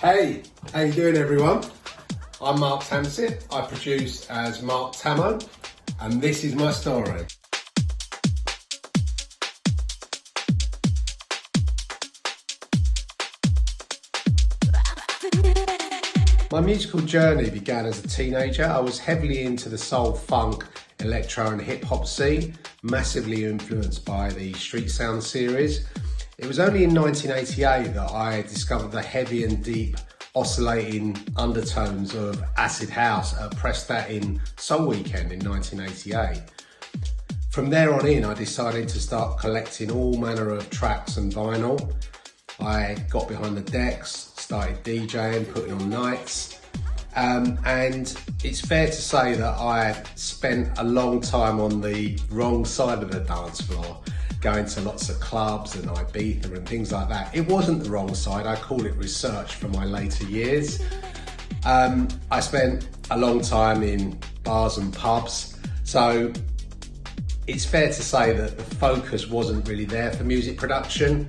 Hey, how you doing everyone? I'm Mark Tamsid. I produce as Mark Tammo, and this is my story. My musical journey began as a teenager. I was heavily into the soul, funk, electro and hip hop scene, massively influenced by the Street Sound series. It was only in 1988 that I discovered the heavy and deep oscillating undertones of acid house at Prestat in Soul Weekend in 1988. From there on in, I decided to start collecting all manner of tracks and vinyl. I got behind the decks, started DJing, putting on nights, and it's fair to say that I spent a long time on the wrong side of the dance floor, going to lots of clubs and Ibiza and things like that. It wasn't the wrong side, I call it research for my later years. I spent a long time in bars and pubs, so it's fair to say that the focus wasn't really there for music production.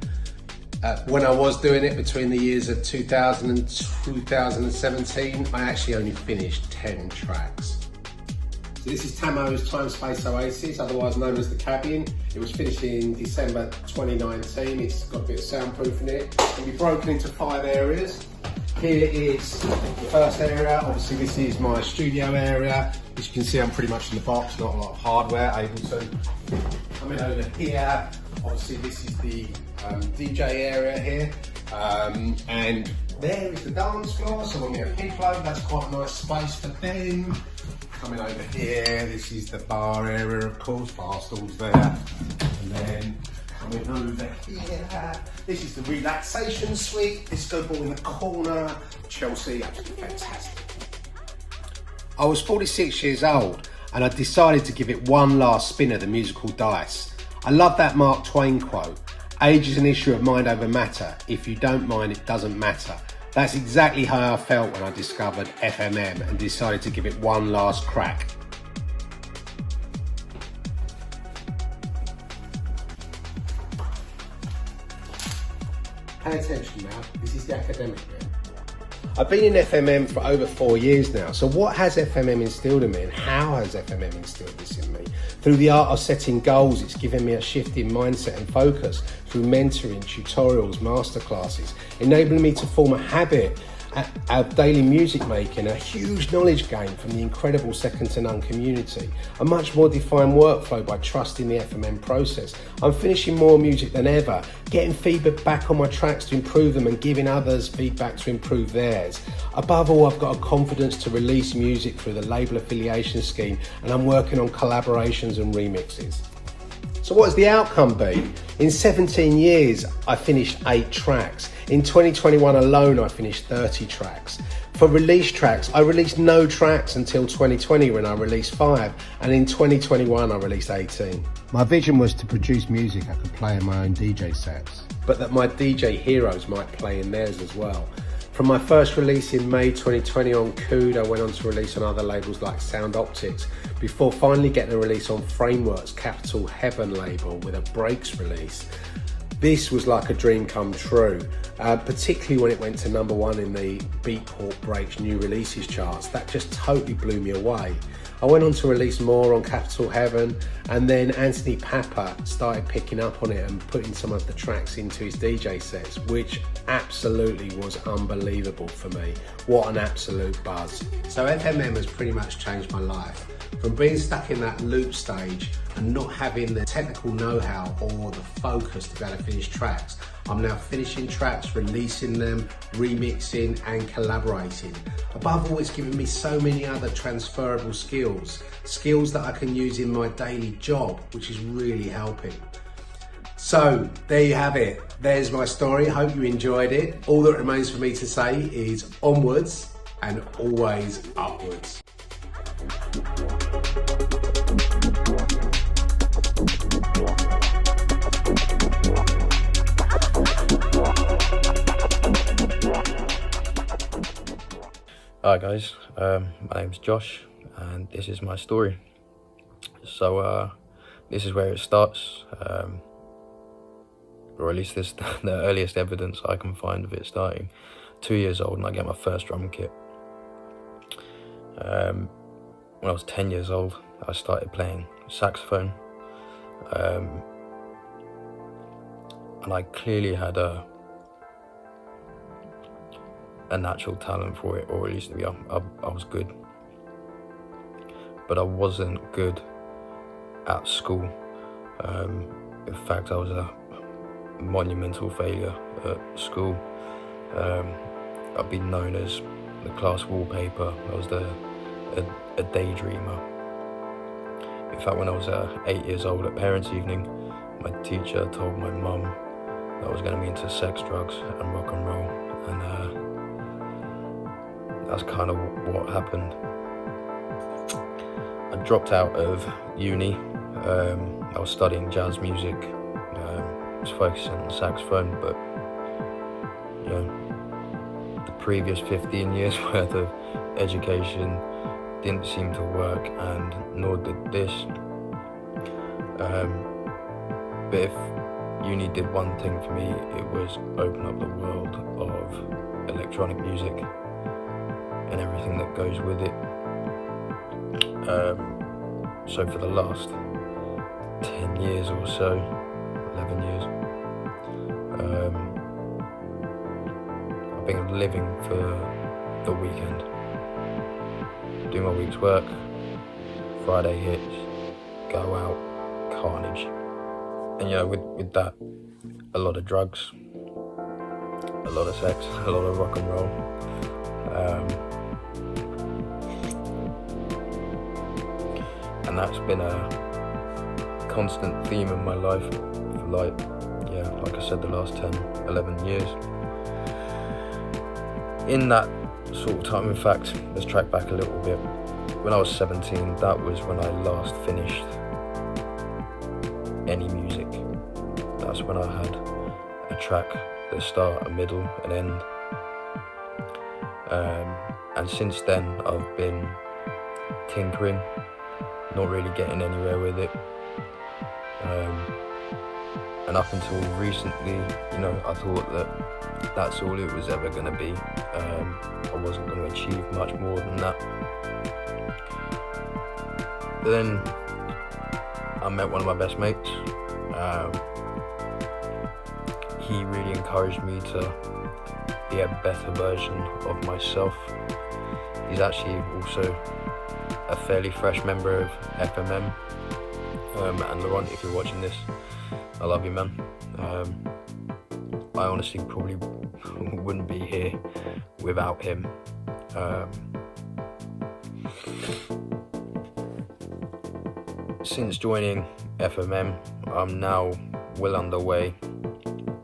When I was doing it between the years of 2000 and 2017, I actually only finished 10 tracks. So this is Tammo's Time Space Oasis, otherwise known as The Cabin. It was finished in December 2019. It's got a bit of soundproof in it. It can be broken into 5 areas. Here is the first area. Obviously this is my studio area. As you can see, I'm pretty much in the box, not a lot of hardware, able to come in over here. Obviously this is the DJ area here. And there is the dance floor. So when we have people over, that's quite a nice space for them. Coming over here, this is the bar area, of course, bar stools there. And then coming over here, this is the relaxation suite, disco ball in the corner, Chelsea, absolutely fantastic. I was 46 years old and I decided to give it one last spin of the musical dice. I love that Mark Twain quote, "Age is an issue of mind over matter. If you don't mind, it doesn't matter." That's exactly how I felt when I discovered FMM and decided to give it one last crack. Pay attention now, this is the academic bit. I've been in FMM for over 4 years now, so what has FMM instilled in me and how has FMM instilled this in me? Through the art of setting goals, it's given me a shift in mindset and focus through mentoring, tutorials, masterclasses, enabling me to form a habit of daily music making, a huge knowledge gain from the incredible second to none community, a much more defined workflow by trusting the FMM process. I'm finishing more music than ever, getting feedback back on my tracks to improve them and giving others feedback to improve theirs. Above all, I've got a confidence to release music through the label affiliation scheme, and I'm working on collaborations and remixes. So what has the outcome been? In 17 years, I finished 8 tracks. In 2021 alone, I finished 30 tracks. For release tracks, I released no tracks until 2020 when I released 5, and in 2021 I released 18. My vision was to produce music I could play in my own DJ sets, but that my DJ heroes might play in theirs as well. From my first release in May 2020 on Cood, I went on to release on other labels like Sound Optics, before finally getting a release on Framework's Capital Heaven label with a Breaks release. This was like a dream come true, particularly when it went to #1 in the Beatport Breaks new releases charts. That just totally blew me away. I went on to release more on Capital Heaven, and then Anthony Papa started picking up on it and putting some of the tracks into his DJ sets, which absolutely was unbelievable for me. What an absolute buzz. So FMM has pretty much changed my life. From being stuck in that loop stage and not having the technical know-how or the focus to be able to finish tracks, I'm now finishing tracks, releasing them, remixing and collaborating. Above all, it's given me so many other transferable skills that I can use in my daily job, which is really helping. So there you have it. There's my story. I hope you enjoyed it. All that remains for me to say is onwards and always upwards. Hi guys, my name's Josh and this is my story. So this is where it starts, or at least this the earliest evidence I can find of it starting. 2 years old and I get my first drum kit. When I was 10 years old, I started playing saxophone. And I clearly had a natural talent for it, or at least I was good. But I wasn't good at school. In fact, I was a monumental failure at school. I've been known as the class wallpaper. I was a daydreamer. In fact, when I was 8 years old at parents' evening, my teacher told my mum that I was going to be into sex, drugs and rock and roll, and that's kind of what happened. I dropped out of uni. I was studying jazz music. I was focusing on saxophone, but you know, the previous 15 years worth of education didn't seem to work, and nor did this. But if uni did one thing for me, it was open up the world of electronic music and everything that goes with it. So for the last 10 years or so, 11 years, I've been living for the weekend. Do my week's work, Friday hits, go out, carnage. And you know, with that, a lot of drugs, a lot of sex, a lot of rock and roll. And that's been a constant theme in my life for like I said, the last 10, 11 years. In that sort of time, in fact, let's track back a little bit. When I was 17, that was when I last finished any music. That's when I had a track, the start, a middle, an end. And since then, I've been tinkering, not really getting anywhere with it. And up until recently, you know, I thought that that's all it was ever going to be. I wasn't going to achieve much more than that. But then I met one of my best mates. He really encouraged me to be a better version of myself. He's actually also a fairly fresh member of FMM. And Laurent, if you're watching this, I love you, man. I honestly probably wouldn't be here without him. Since joining FMM, I'm now well underway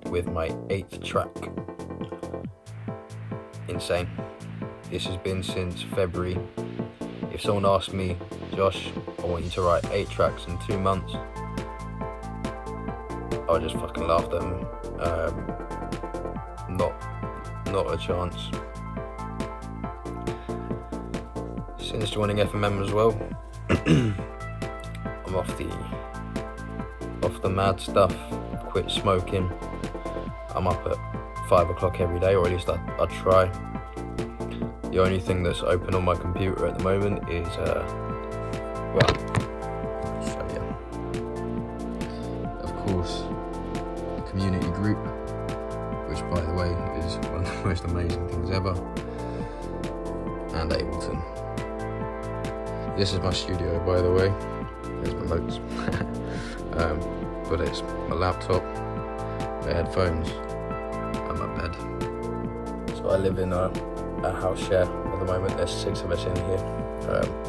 with my 8th track. Insane. This has been since February. If someone asked me, Josh, I want you to write 8 tracks in 2 months, I just fucking laughed at them. Not a chance. Since joining FMM as well, I'm off the mad stuff. Quit smoking. I'm up at 5 o'clock every day, or at least I try. The only thing that's open on my computer at the moment is of course, the community group, which by the way is one of the most amazing things ever, and Ableton. This is my studio, by the way. Here's my notes. But it's my laptop, my headphones, and my bed. So I live in a house share at the moment. There's 6 of us in here.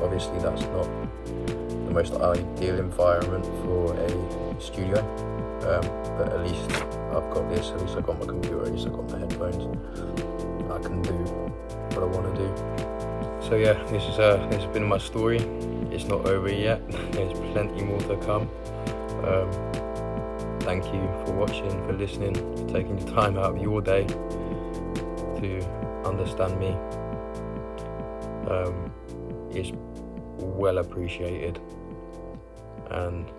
Obviously that's not the most ideal environment for a studio, but at least I've got this, at least I've got my computer, at least I've got my headphones. I can do what I want to do. So yeah, this has been my story. It's not over yet. There's plenty more to come. Thank you for watching, for listening, for taking the time out of your day to understand me. It's well appreciated, and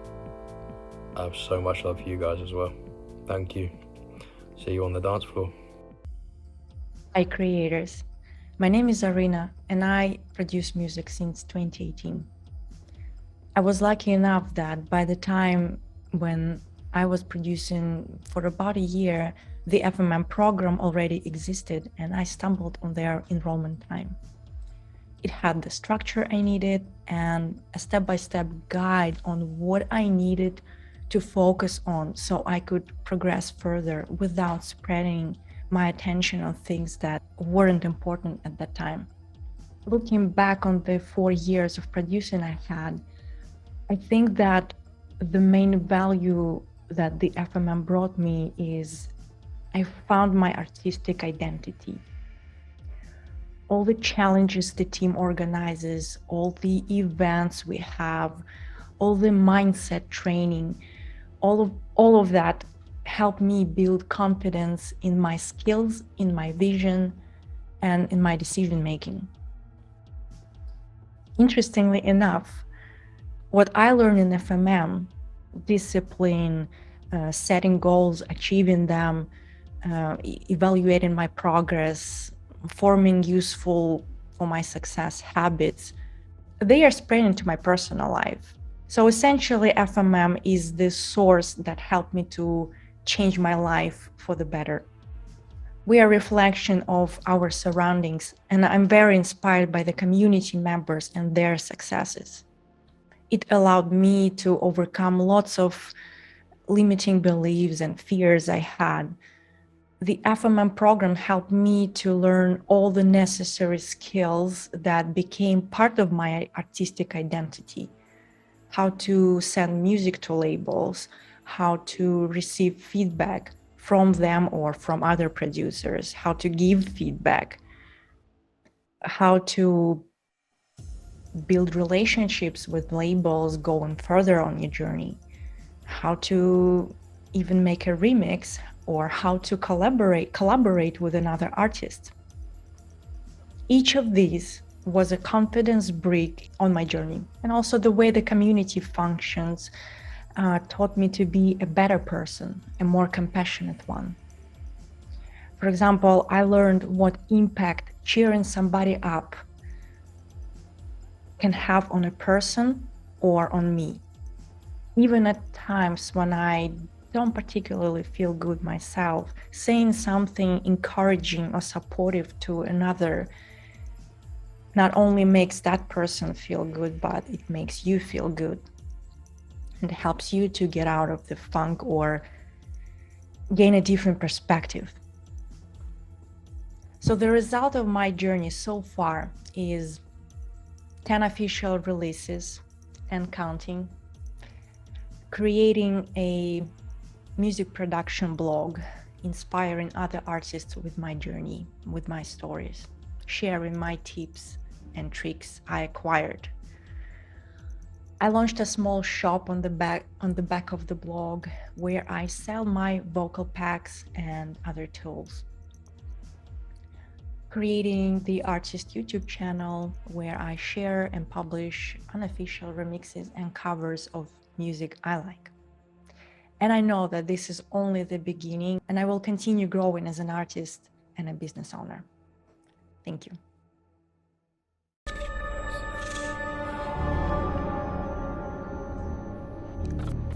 I have so much love for you guys as well. Thank you. See you on the dance floor. Hi creators, my name is Arina and I produce music since 2018. I was lucky enough that by the time when I was producing for about a year, the FMM program already existed and I stumbled on their enrollment time. It had the structure I needed and a step-by-step guide on what I needed to focus on so I could progress further without spreading my attention on things that weren't important at that time. Looking back on the 4 years of producing I had, I think that the main value that the FMM brought me is I found my artistic identity. All the challenges the team organizes, all the events we have, all the mindset training, all of that helped me build confidence in my skills, in my vision, and in my decision making. Interestingly enough, what I learned in FMM, discipline, setting goals, achieving them, evaluating my progress, forming useful for my success habits, they are spread into my personal life. So essentially, FMM is the source that helped me to change my life for the better. We are a reflection of our surroundings, and I'm very inspired by the community members and their successes. It allowed me to overcome lots of limiting beliefs and fears I had. The FMM program helped me to learn all the necessary skills that became part of my artistic identity. How to send music to labels, how to receive feedback from them or from other producers, how to give feedback, how to build relationships with labels going further on your journey, how to even make a remix, or how to collaborate with another artist. Each of these was a confidence brick on my journey. And also the way the community functions taught me to be a better person, a more compassionate one. For example, I learned what impact cheering somebody up can have on a person or on me. Even at times when I don't particularly feel good myself, saying something encouraging or supportive to another not only makes that person feel good, but it makes you feel good. It helps you to get out of the funk or gain a different perspective. So the result of my journey so far is 10 official releases and counting, creating a music production blog, inspiring other artists with my journey, with my stories, sharing my tips and tricks I acquired. I launched a small shop on the back of the blog where I sell my vocal packs and other tools. Creating the artist YouTube channel where I share and publish unofficial remixes and covers of music I like. And I know that this is only the beginning, and I will continue growing as an artist and a business owner. Thank you.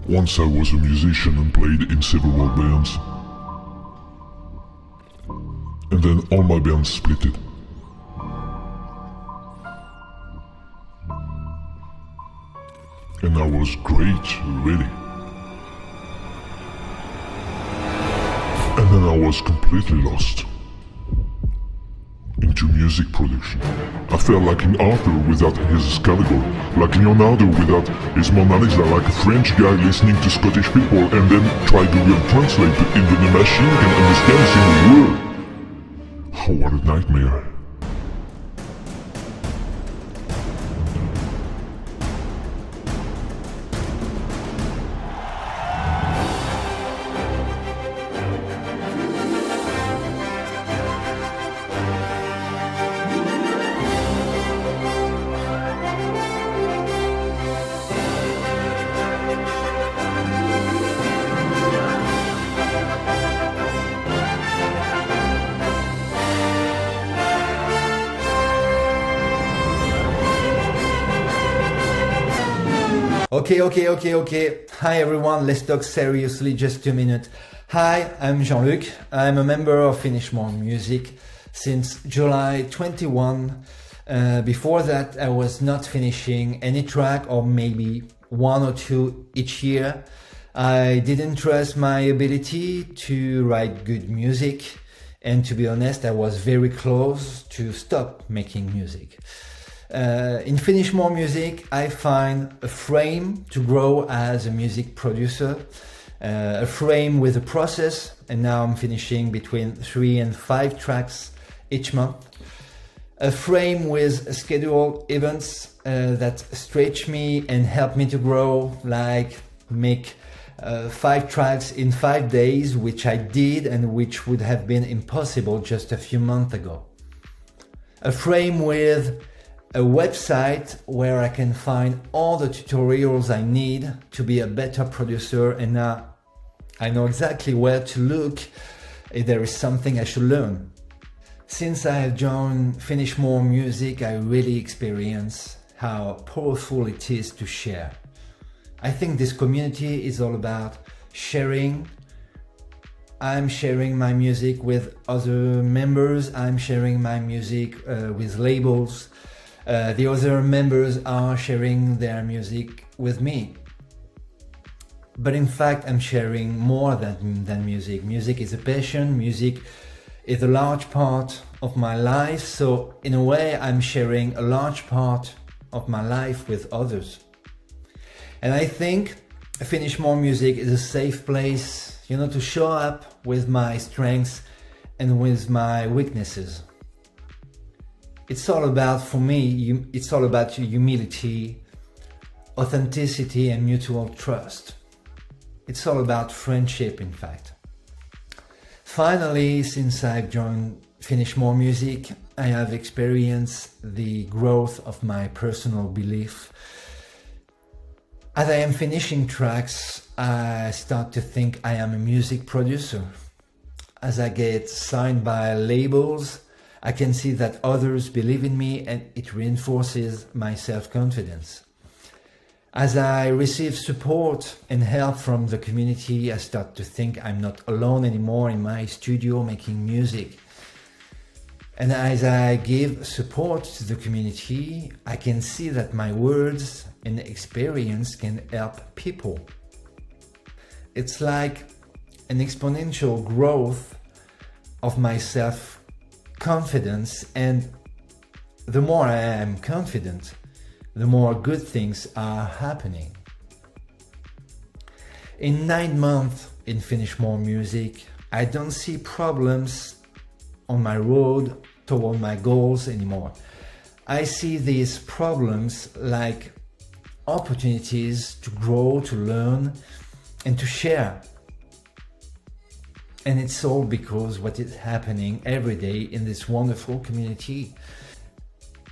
Once I was a musician and played in several bands. And then all my bands split it. And I was great, really. And then I was completely lost into music production. I felt like an Arthur without his category, like Leonardo without his Mona Lisa, like a French guy listening to Scottish people and then try Google Translate, but even the machine can understand a single word. Oh, what a nightmare. Okay. Hi everyone, let's talk seriously just 2 minutes. Hi, I'm Jean-Luc. I'm a member of Finish More Music since July 21. Before that, I was not finishing any track or maybe 1 or 2 each year. I didn't trust my ability to write good music. And to be honest, I was very close to stop making music. In Finish More Music, I find a frame to grow as a music producer, a frame with a process, and now I'm finishing between 3 and 5 tracks each month. A frame with scheduled events that stretch me and help me to grow, like make 5 tracks in 5 days, which I did and which would have been impossible just a few months ago. A frame with a website where I can find all the tutorials I need to be a better producer, and now I know exactly where to look if there is something I should learn. Since I have joined Finish More Music, I really experience how powerful it is to share. I think this community is all about sharing. I'm sharing my music with other members. I'm sharing my music with labels. The other members are sharing their music with me. But in fact, I'm sharing more than music. Music is a passion. Music is a large part of my life. So in a way, I'm sharing a large part of my life with others. And I think Finish More Music is a safe place, to show up with my strengths and with my weaknesses. It's all about, for me, it's all about humility, authenticity, and mutual trust. It's all about friendship, in fact. Finally, since I've joined Finish More Music, I have experienced the growth of my personal belief. As I am finishing tracks, I start to think I am a music producer. As I get signed by labels, I can see that others believe in me, and it reinforces my self-confidence. As I receive support and help from the community, I start to think I'm not alone anymore in my studio making music. And as I give support to the community, I can see that my words and experience can help people. It's like an exponential growth of my self-confidence, and the more I am confident, the more good things are happening. In 9 months in Finish More Music, I don't see problems on my road toward my goals anymore. I see these problems like opportunities to grow, to learn, and to share. And it's all because what is happening every day in this wonderful community.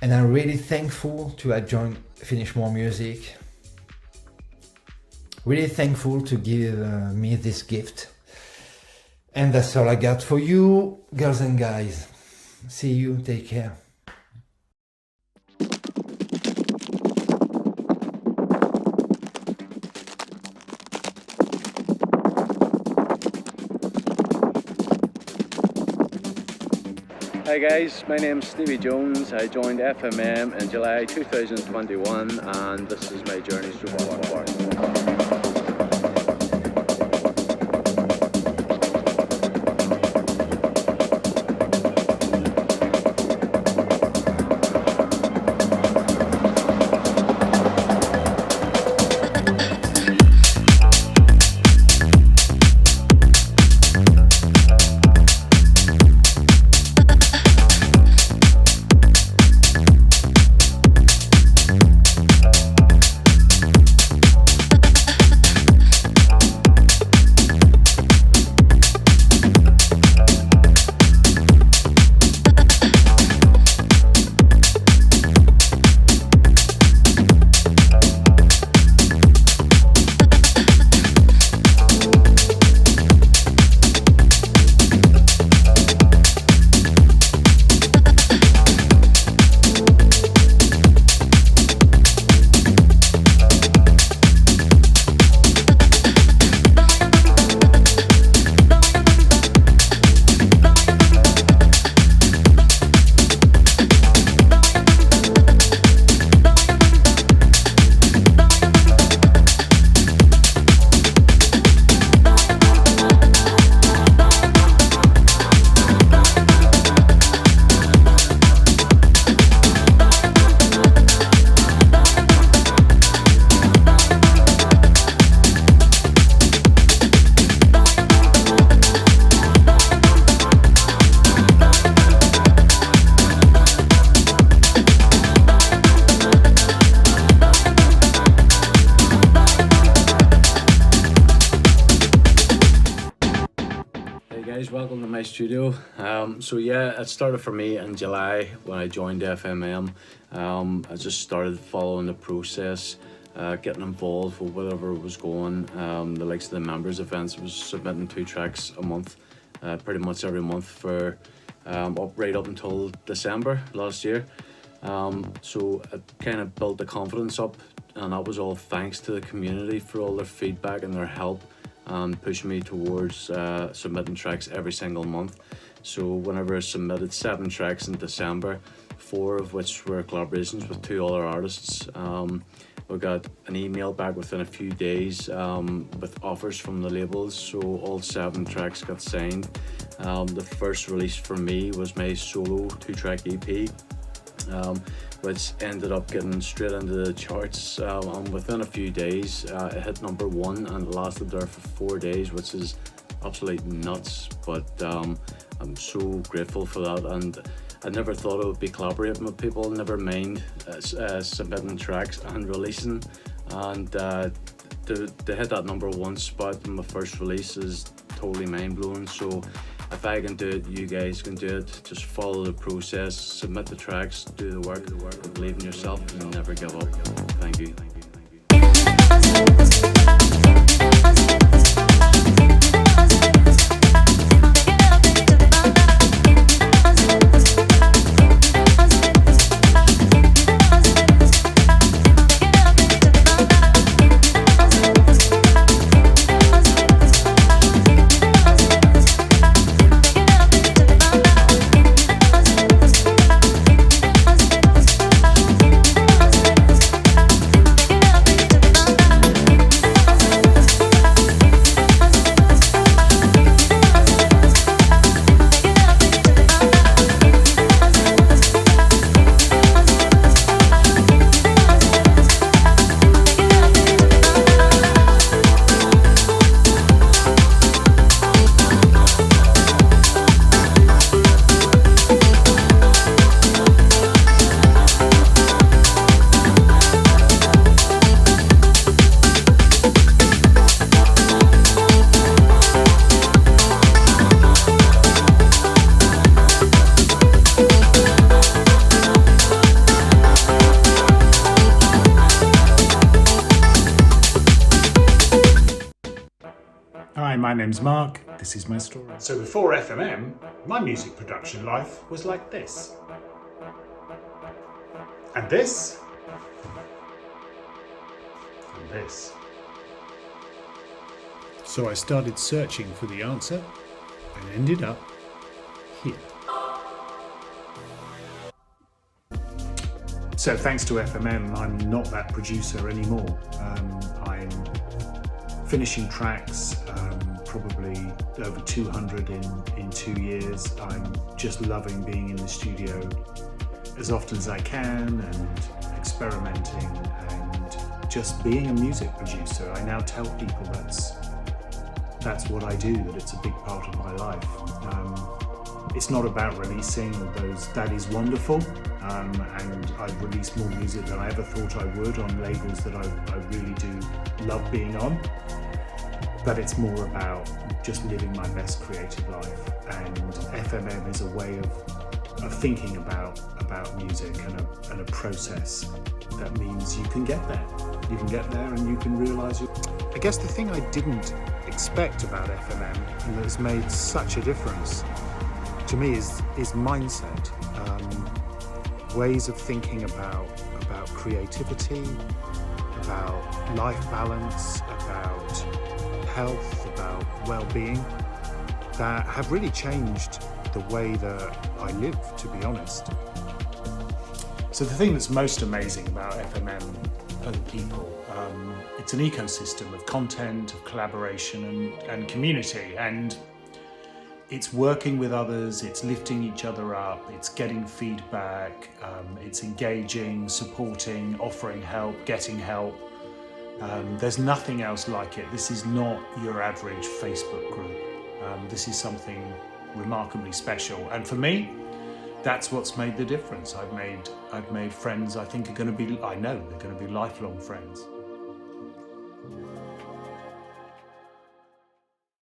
And I'm really thankful to have joined Finish More Music. Really thankful to give me this gift. And that's all I got for you, girls and guys. See you, take care. Hi guys, my name's Stevie Jones. I joined FMM in July 2021 and this is my journey through work. my studio. So yeah, it started for me in July when I joined FMM. I just started following the process, getting involved with whatever was going. The likes of the members events, was submitting 2 tracks a month, pretty much every month for right up until December last year. So it kind of built the confidence up, and that was all thanks to the community for all their feedback and their help, and pushing me towards submitting tracks every single month. So whenever I submitted 7 tracks in December, 4 of which were collaborations with 2 other artists, we got an email back within a few days with offers from the labels, so all 7 tracks got signed. The first release for me was my solo 2-track EP, which ended up getting straight into the charts, and within a few days it hit number 1, and it lasted there for 4 days, which is absolutely nuts, but I'm so grateful for that. And I never thought I would be collaborating with people, never mind submitting tracks and releasing, and to hit that number 1 spot in my first release is totally mind-blowing. So if I can do it, you guys can do it. Just follow the process, submit the tracks, do the work, believe in yourself, and never give up. Thank you. Hi, my name's Mark, this is my story. So before FMM, my music production life was like this. And this. And this. So I started searching for the answer and ended up here. So thanks to FMM, I'm not that producer anymore. I'm finishing tracks, probably over 200 in 2 years. I'm just loving being in the studio as often as I can and experimenting and just being a music producer. I now tell people that's what I do, that it's a big part of my life. It's not about releasing, although that is wonderful, and I've released more music than I ever thought I would on labels that I really do love being on. But it's more about just living my best creative life, and FMM is a way of thinking about music and a process that means you can get there. You can get there and you can realise it. I guess the thing I didn't expect about FMM and that has made such a difference to me is mindset, ways of thinking about creativity, about life balance, about health, about well-being, that have really changed the way that I live, to be honest. So the thing that's most amazing about FMM are the people. It's an ecosystem of content, of collaboration and community, and it's working with others, it's lifting each other up, it's getting feedback, it's engaging, supporting, offering help, getting help. There's nothing else like it. This is not your average Facebook group. This is something remarkably special. And for me, that's what's made the difference. I've made friends I think are going to be, I know they're going to be lifelong friends.